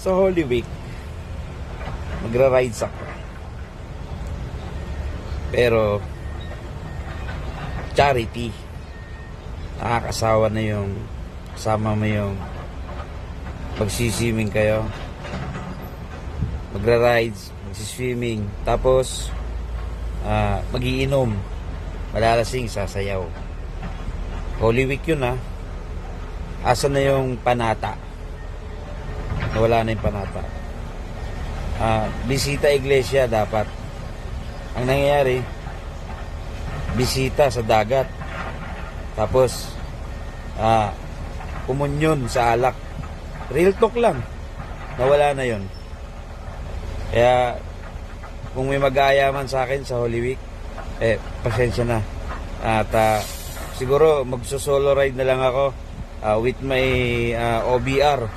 Sa Holy Week, magra-rides ako. Pero, charity. Nakakasawa na yung kasama mo yung magsiswimming kayo. Magra-rides, magsiswimming. Tapos, magiinom. Malalasing, sasayaw. Holy Week yun ha. Asa na yung panata? Nawala na yung panata. Bisita iglesia dapat. Ang nangyayari, bisita sa dagat. Tapos, kumunyon sa alak. Real talk lang. Nawala na yon. Kaya, kung may mag-aaya man sa akin sa Holy Week, pasensya na. At siguro, magso-solo ride na lang ako with my OBR.